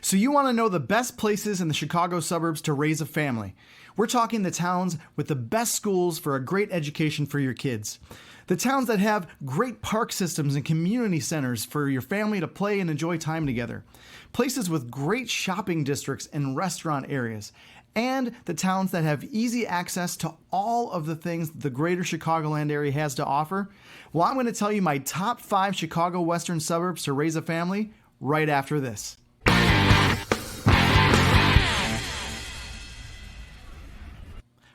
So you want to know the best places in the Chicago suburbs to raise a family. We're talking the towns with the best schools for a great education for your kids. The towns that have great park systems and community centers for your family to play and enjoy time together. Places with great shopping districts and restaurant areas. And the towns that have easy access to all of the things the greater Chicagoland area has to offer. Well, I'm going to tell you my top 5 Chicago Western suburbs to raise a family right after this.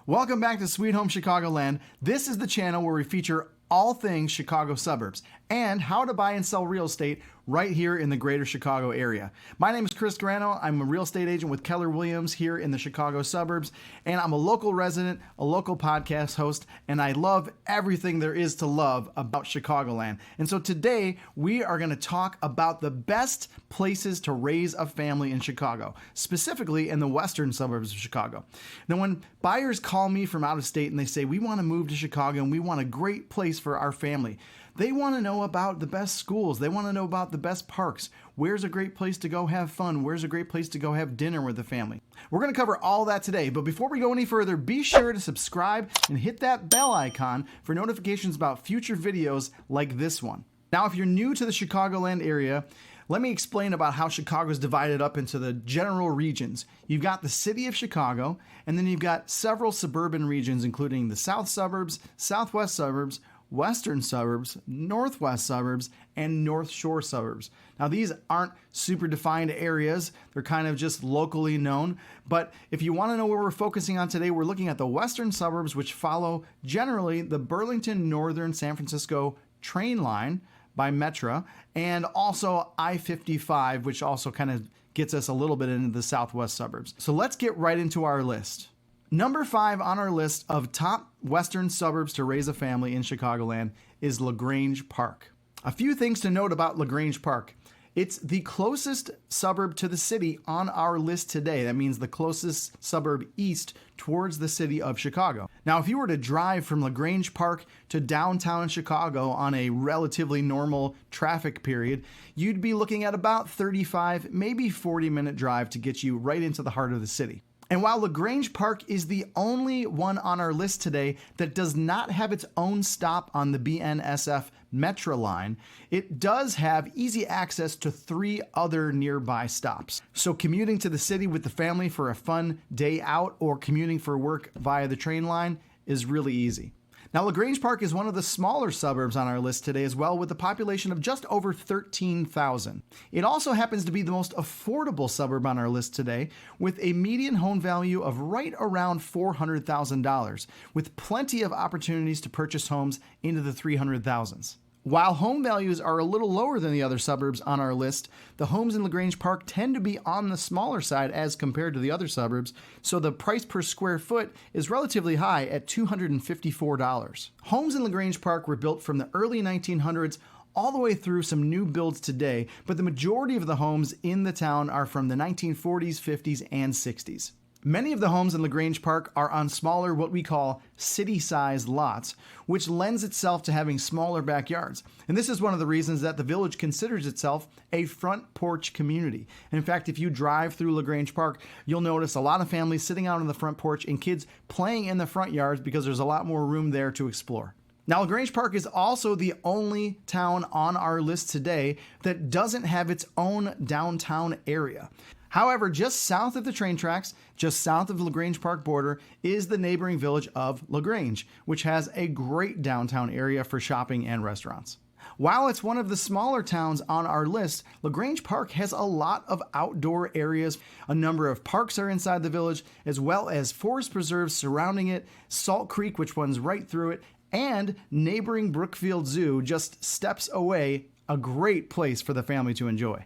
Welcome back to Sweet Home Chicagoland. This is the channel where we feature all things Chicago suburbs and how to buy and sell real estate right here in the greater Chicago area. My name is Chris Grano. I'm a real estate agent with Keller Williams here in the Chicago suburbs, and I'm a local resident, a local podcast host, and I love everything there is to love about Chicagoland. And so today we are going to talk about the best places to raise a family in Chicago, specifically in the western suburbs of Chicago. Now, when buyers call me from out of state and they say, we want to move to Chicago and we want a great place for our family, they want to know about the best schools. They want to know about the best parks. Where's a great place to go have fun? Where's a great place to go have dinner with the family? We're going to cover all that today, but before we go any further, be sure to subscribe and hit that bell icon for notifications about future videos like this one. Now, if you're new to the Chicagoland area, let me explain about how Chicago is divided up into the general regions. You've got the city of Chicago, and then you've got several suburban regions, including the south suburbs, southwest suburbs, western suburbs, northwest suburbs, and north shore suburbs. Now, these aren't super defined areas. They're kind of just locally known. But if you want to know where we're focusing on today, we're looking at the western suburbs, which follow generally the Burlington Northern San Francisco train line by Metra, and also I-55, which also kind of gets us a little bit into the southwest suburbs. So let's get right into our list. Number 5 on our list of top western suburbs to raise a family in Chicagoland is Grange Park. A few things to note about Grange Park. It's the closest suburb to the city on our list today. That means the closest suburb east towards the city of Chicago. Now, if you were to drive from Grange Park to downtown Chicago on a relatively normal traffic period, you'd be looking at about 35, maybe 40-minute drive to get you right into the heart of the city. And while Grange Park is the only one on our list today that does not have its own stop on the BNSF Metra line, it does have easy access to 3 other nearby stops. So commuting to the city with the family for a fun day out or commuting for work via the train line is really easy. Now, Grange Park is one of the smaller suburbs on our list today as well, with a population of just over 13,000. It also happens to be the most affordable suburb on our list today, with a median home value of right around $400,000, with plenty of opportunities to purchase homes into the 300,000s. While home values are a little lower than the other suburbs on our list, the homes in Grange Park tend to be on the smaller side as compared to the other suburbs, so the price per square foot is relatively high at $254. Homes in Grange Park were built from the early 1900s all the way through some new builds today, but the majority of the homes in the town are from the 1940s, 50s, and 60s. Many of the homes in Grange Park are on smaller, what we call city-sized lots, which lends itself to having smaller backyards. And this is one of the reasons that the village considers itself a front porch community. And in fact, if you drive through Grange Park, you'll notice a lot of families sitting out on the front porch and kids playing in the front yards because there's a lot more room there to explore. Now, Grange Park is also the only town on our list today that doesn't have its own downtown area. However, just south of the train tracks, just south of the Grange Park border, is the neighboring village of LaGrange, which has a great downtown area for shopping and restaurants. While it's one of the smaller towns on our list, Grange Park has a lot of outdoor areas. A number of parks are inside the village, as well as forest preserves surrounding it, Salt Creek, which runs right through it, and neighboring Brookfield Zoo just steps away, a great place for the family to enjoy.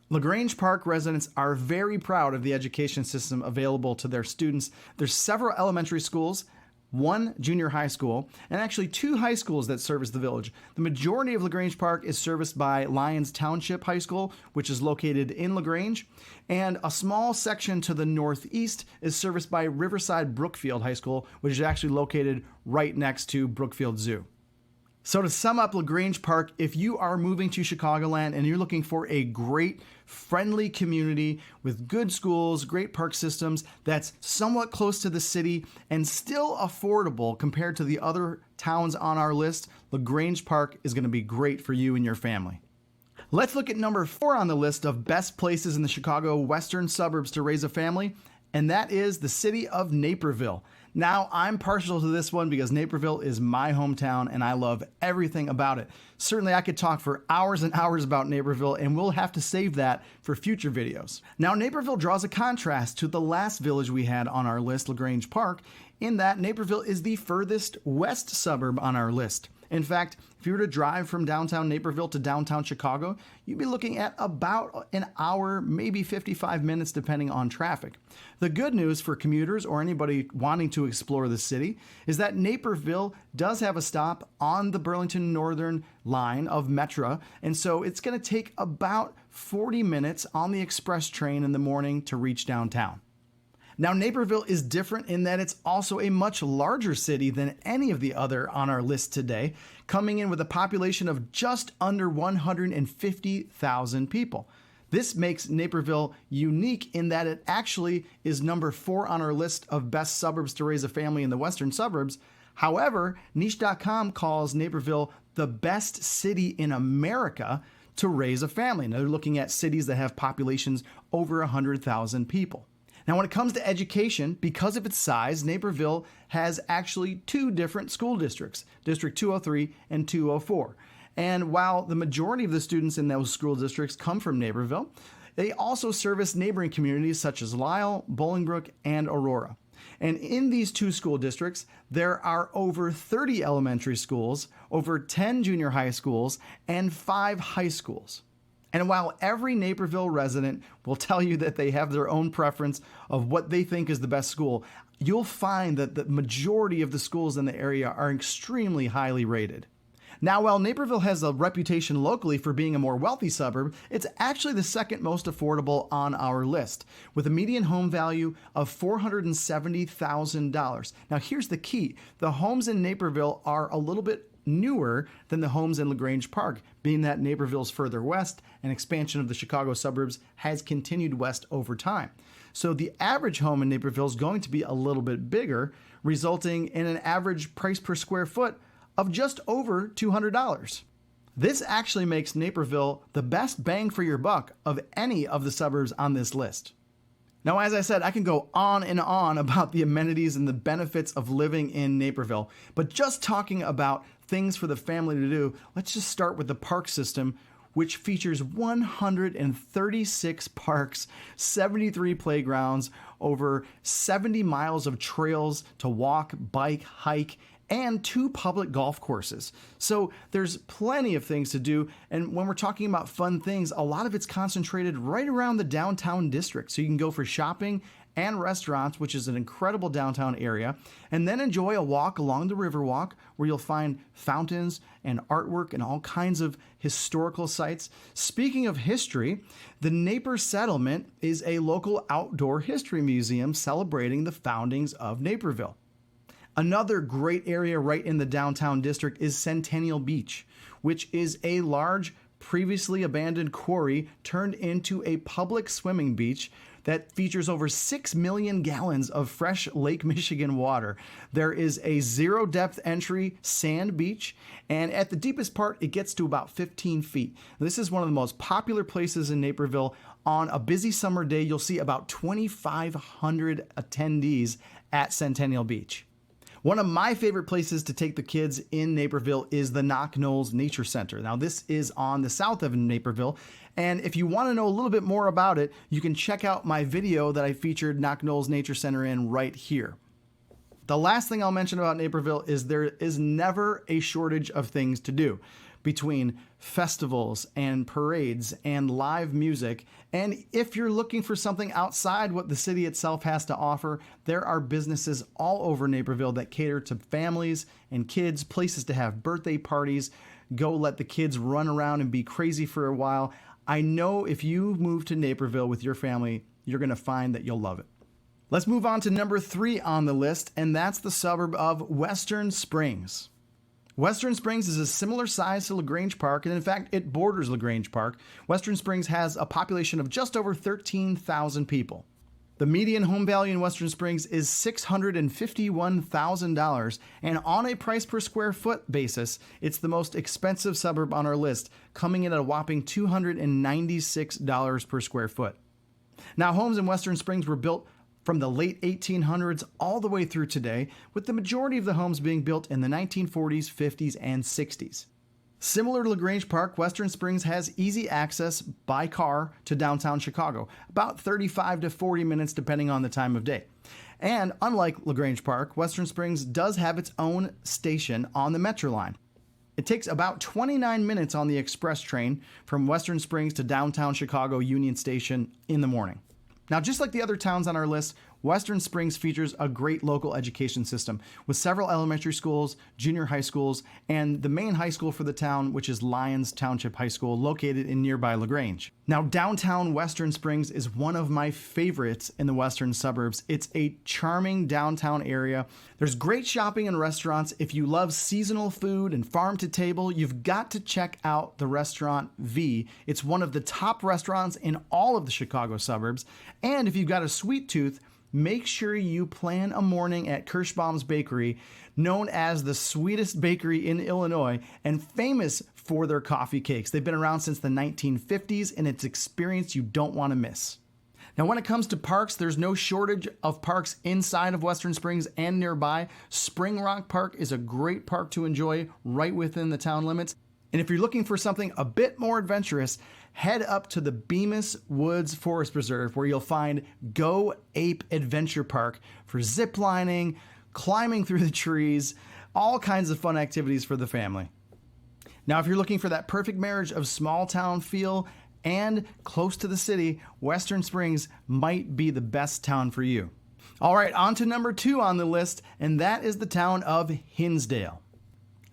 Grange Park residents are very proud of the education system available to their students. There's several elementary schools, 1 junior high school, and actually 2 high schools that service the village. The majority of Grange Park is serviced by Lyons Township High School, which is located in LaGrange, and a small section to the northeast is serviced by Riverside Brookfield High School, which is actually located right next to Brookfield Zoo. So to sum up Grange Park, if you are moving to Chicagoland and you're looking for a great, friendly community with good schools, great park systems, that's somewhat close to the city and still affordable compared to the other towns on our list, Grange Park is going to be great for you and your family. Let's look at number 4 on the list of best places in the Chicago Western Suburbs to raise a family, and that is the city of Naperville. Now, I'm partial to this one because Naperville is my hometown and I love everything about it. Certainly, I could talk for hours and hours about Naperville, and we'll have to save that for future videos. Now, Naperville draws a contrast to the last village we had on our list, Grange Park, in that Naperville is the furthest west suburb on our list. In fact, if you were to drive from downtown Naperville to downtown Chicago, you'd be looking at about an hour, maybe 55 minutes, depending on traffic. The good news for commuters or anybody wanting to explore the city is that Naperville does have a stop on the Burlington Northern line of Metro, and so it's going to take about 40 minutes on the express train in the morning to reach downtown. Now, Naperville is different in that it's also a much larger city than any of the other on our list today, coming in with a population of just under 150,000 people. This makes Naperville unique in that it actually is number 4 on our list of best suburbs to raise a family in the Western Suburbs. However, Niche.com calls Naperville the best city in America to raise a family. Now, they're looking at cities that have populations over 100,000 people. Now, when it comes to education, because of its size, Naperville has actually 2 different school districts, District 203 and 204. And while the majority of the students in those school districts come from Naperville, they also service neighboring communities such as Lisle, Bolingbrook, and Aurora. And in these 2 school districts, there are over 30 elementary schools, over 10 junior high schools, and 5 high schools. And while every Naperville resident will tell you that they have their own preference of what they think is the best school, you'll find that the majority of the schools in the area are extremely highly rated. Now, while Naperville has a reputation locally for being a more wealthy suburb, it's actually the second most affordable on our list, with a median home value of $470,000. Now, here's the key. The homes in Naperville are a little bit newer than the homes in Grange Park, being that Naperville's further west and expansion of the Chicago suburbs has continued west over time. So the average home in Naperville is going to be a little bit bigger, resulting in an average price per square foot of just over $200. This actually makes Naperville the best bang for your buck of any of the suburbs on this list. Now, as I said, I can go on and on about the amenities and the benefits of living in Naperville, but just talking about things for the family to do, let's just start with the park system, which features 136 parks, 73 playgrounds, over 70 miles of trails to walk, bike, hike, and 2 public golf courses. So there's plenty of things to do. And when we're talking about fun things, a lot of it's concentrated right around the downtown district. So you can go for shopping and restaurants, which is an incredible downtown area, and then enjoy a walk along the Riverwalk where you'll find fountains and artwork and all kinds of historical sites. Speaking of history, the Naper Settlement is a local outdoor history museum celebrating the foundings of Naperville. Another great area right in the downtown district is Centennial Beach, which is a large, previously abandoned quarry turned into a public swimming beach that features over 6 million gallons of fresh Lake Michigan water. There is a 0 depth entry sand beach, and at the deepest part, it gets to about 15 feet. This is one of the most popular places in Naperville. On a busy summer day, you'll see about 2,500 attendees at Centennial Beach. One of my favorite places to take the kids in Naperville is the Knock Knolls Nature Center. Now, this is on the south of Naperville, and if you want to know a little bit more about it, you can check out my video that I featured Knock Knolls Nature Center in right here. The last thing I'll mention about Naperville is there is never a shortage of things to do. Between festivals and parades and live music. And if you're looking for something outside what the city itself has to offer, there are businesses all over Naperville that cater to families and kids, places to have birthday parties, go let the kids run around and be crazy for a while. I know if you move to Naperville with your family, you're going to find that you'll love it. Let's move on to number 3 on the list, and that's the suburb of Western Springs. Western Springs is a similar size to Grange Park, and in fact, it borders Grange Park. Western Springs has a population of just over 13,000 people. The median home value in Western Springs is $651,000, and on a price per square foot basis, it's the most expensive suburb on our list, coming in at a whopping $296 per square foot. Now, homes in Western Springs were built from the late 1800s all the way through today, with the majority of the homes being built in the 1940s, 50s, and 60s. Similar to Grange Park, Western Springs has easy access by car to downtown Chicago, about 35 to 40 minutes depending on the time of day. And unlike Grange Park, Western Springs does have its own station on the Metro line. It takes about 29 minutes on the express train from Western Springs to downtown Chicago Union Station in the morning. Now, just like the other towns on our list, Western Springs features a great local education system with several elementary schools, junior high schools, and the main high school for the town, which is Lyons Township High School, located in nearby LaGrange. Now, downtown Western Springs is one of my favorites in the Western Suburbs. It's a charming downtown area. There's great shopping and restaurants. If you love seasonal food and farm to table, you've got to check out the restaurant V. It's one of the top restaurants in all of the Chicago suburbs. And if you've got a sweet tooth, make sure you plan a morning at Kirschbaum's Bakery, known as the sweetest bakery in Illinois and famous for their coffee cakes. They've been around since the 1950s, and it's an experience you don't want to miss. Now, when it comes to parks, there's no shortage of parks inside of Western Springs and nearby. Spring Rock Park is a great park to enjoy right within the town limits. And if you're looking for something a bit more adventurous, head up to the Bemis Woods Forest Preserve, where you'll find Go Ape Adventure Park for zip lining, climbing through the trees, all kinds of fun activities for the family. Now, if you're looking for that perfect marriage of small town feel and close to the city, Western Springs might be the best town for you. All right, on to number 2 on the list, and that is the town of Hinsdale.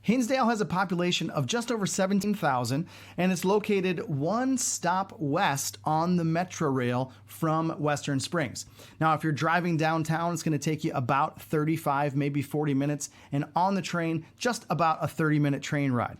Hinsdale has a population of just over 17,000, and it's located one stop west on the Metro Rail from Western Springs. Now, if you're driving downtown, it's going to take you about 35, maybe 40 minutes, and on the train, just about a 30-minute train ride.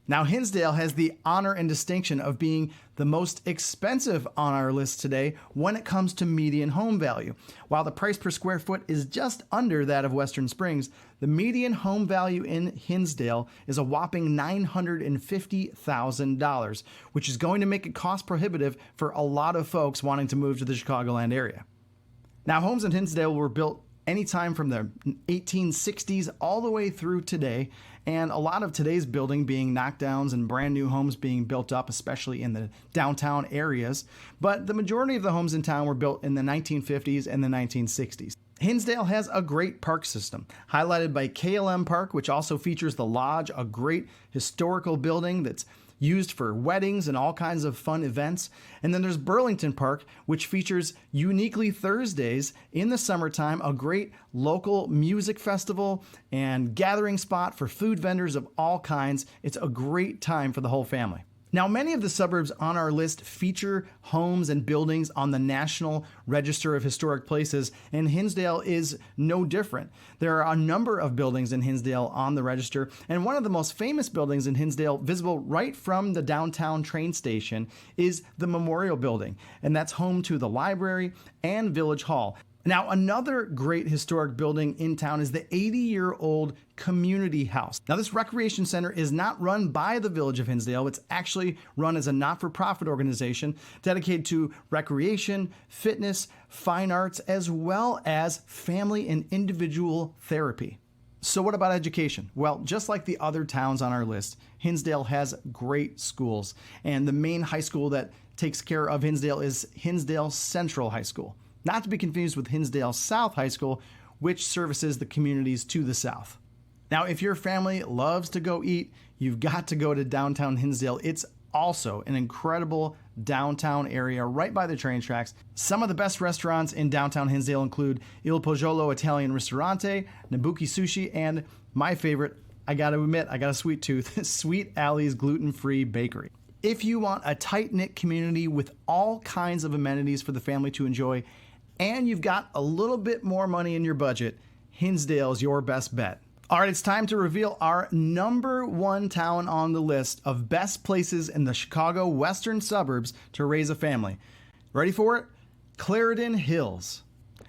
Now, Hinsdale has the honor and distinction of being the most expensive on our list today when it comes to median home value. While the price per square foot is just under that of Western Springs, the median home value in Hinsdale is a whopping $950,000, which is going to make it cost prohibitive for a lot of folks wanting to move to the Chicagoland area. Now, homes in Hinsdale were built anytime from the 1860s all the way through today, and a lot of today's building being knockdowns and brand new homes being built up, especially in the downtown areas. But the majority of the homes in town were built in the 1950s and the 1960s. Hinsdale has a great park system, highlighted by KLM Park, which also features the Lodge, a great historical building that's used for weddings and all kinds of fun events. And then there's Burlington Park, which features uniquely Thursdays in the summertime, a great local music festival and gathering spot for food vendors of all kinds. It's a great time for the whole family. Now, many of the suburbs on our list feature homes and buildings on the National Register of Historic Places, and Hinsdale is no different. There are a number of buildings in Hinsdale on the register, and one of the most famous buildings in Hinsdale, visible right from the downtown train station, is the Memorial Building, and that's home to the library and Village Hall. Now, another great historic building in town is the 80-year-old Community House. Now, this recreation center is not run by the Village of Hinsdale. It's actually run as a not-for-profit organization dedicated to recreation, fitness, fine arts, as well as family and individual therapy. So what about education? Well, just like the other towns on our list, Hinsdale has great schools. And the main high school that takes care of Hinsdale is Hinsdale Central High School. Not to be confused with Hinsdale South High School, which services the communities to the south. Now, if your family loves to go eat, you've got to go to downtown Hinsdale. It's also an incredible downtown area right by the train tracks. Some of the best restaurants in downtown Hinsdale include Il Poggiolo Italian Ristorante, Nabuki Sushi, and my favorite, I gotta admit, I got a sweet tooth, Sweet Alley's gluten-free bakery. If you want a tight-knit community with all kinds of amenities for the family to enjoy, and you've got a little bit more money in your budget, Hinsdale is your best bet. All right, it's time to reveal our number one town on the list of best places in the Chicago Western Suburbs to raise a family. Ready for it? Clarendon Hills.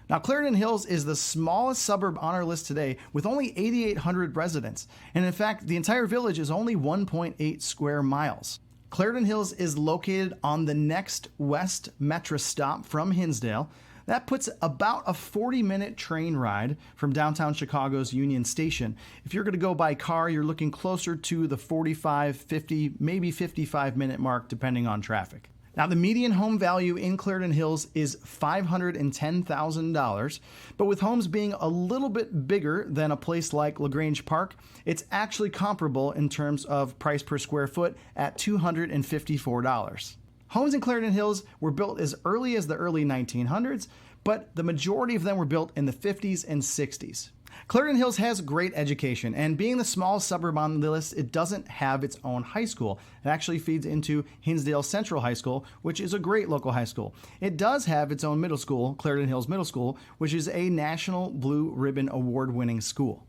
Now, Clarendon Hills is the smallest suburb on our list today with only 8,800 residents. And in fact, the entire village is only 1.8 square miles. Clarendon Hills is located on the next west metro stop from Hinsdale. That puts about a 40-minute train ride from downtown Chicago's Union Station. If you're going to go by car, you're looking closer to the 45, 50, maybe 55-minute mark, depending on traffic. Now, the median home value in Clarendon Hills is $510,000, but with homes being a little bit bigger than a place like Grange Park, it's actually comparable in terms of price per square foot at $254. Homes in Clarendon Hills were built as early as the early 1900s, but the majority of them were built in the 50s and 60s. Clarendon Hills has great education, and being the smallest suburb on the list, it doesn't have its own high school. It actually feeds into Hinsdale Central High School, which is a great local high school. It does have its own middle school, Clarendon Hills Middle School, which is a National Blue Ribbon Award-winning school.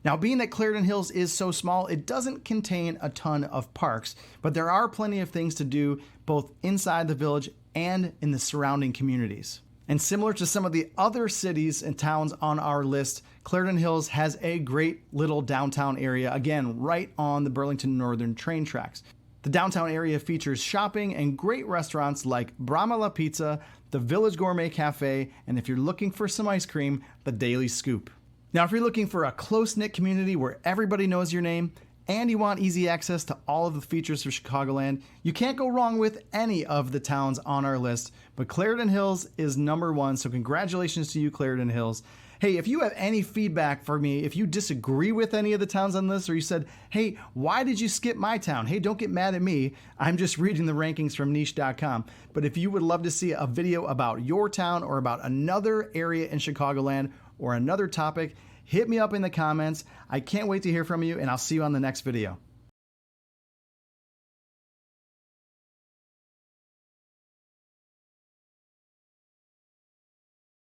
Now, being that Clarendon Hills is so small, it doesn't contain a ton of parks, but there are plenty of things to do both inside the village and in the surrounding communities. And similar to some of the other cities and towns on our list, Clarendon Hills has a great little downtown area, again, right on the Burlington Northern train tracks. The downtown area features shopping and great restaurants like Brahma La Pizza, the Village Gourmet Cafe, and if you're looking for some ice cream, the Daily Scoop. Now, if you're looking for a close-knit community where everybody knows your name, and you want easy access to all of the features of Chicagoland, you can't go wrong with any of the towns on our list, but Clarendon Hills is number one, so congratulations to you, Clarendon Hills. Hey, if you have any feedback for me, if you disagree with any of the towns on this, or you said, hey, why did you skip my town? Hey, don't get mad at me. I'm just reading the rankings from niche.com. But if you would love to see a video about your town or about another area in Chicagoland or another topic, hit me up in the comments. I can't wait to hear from you, and I'll see you on the next video.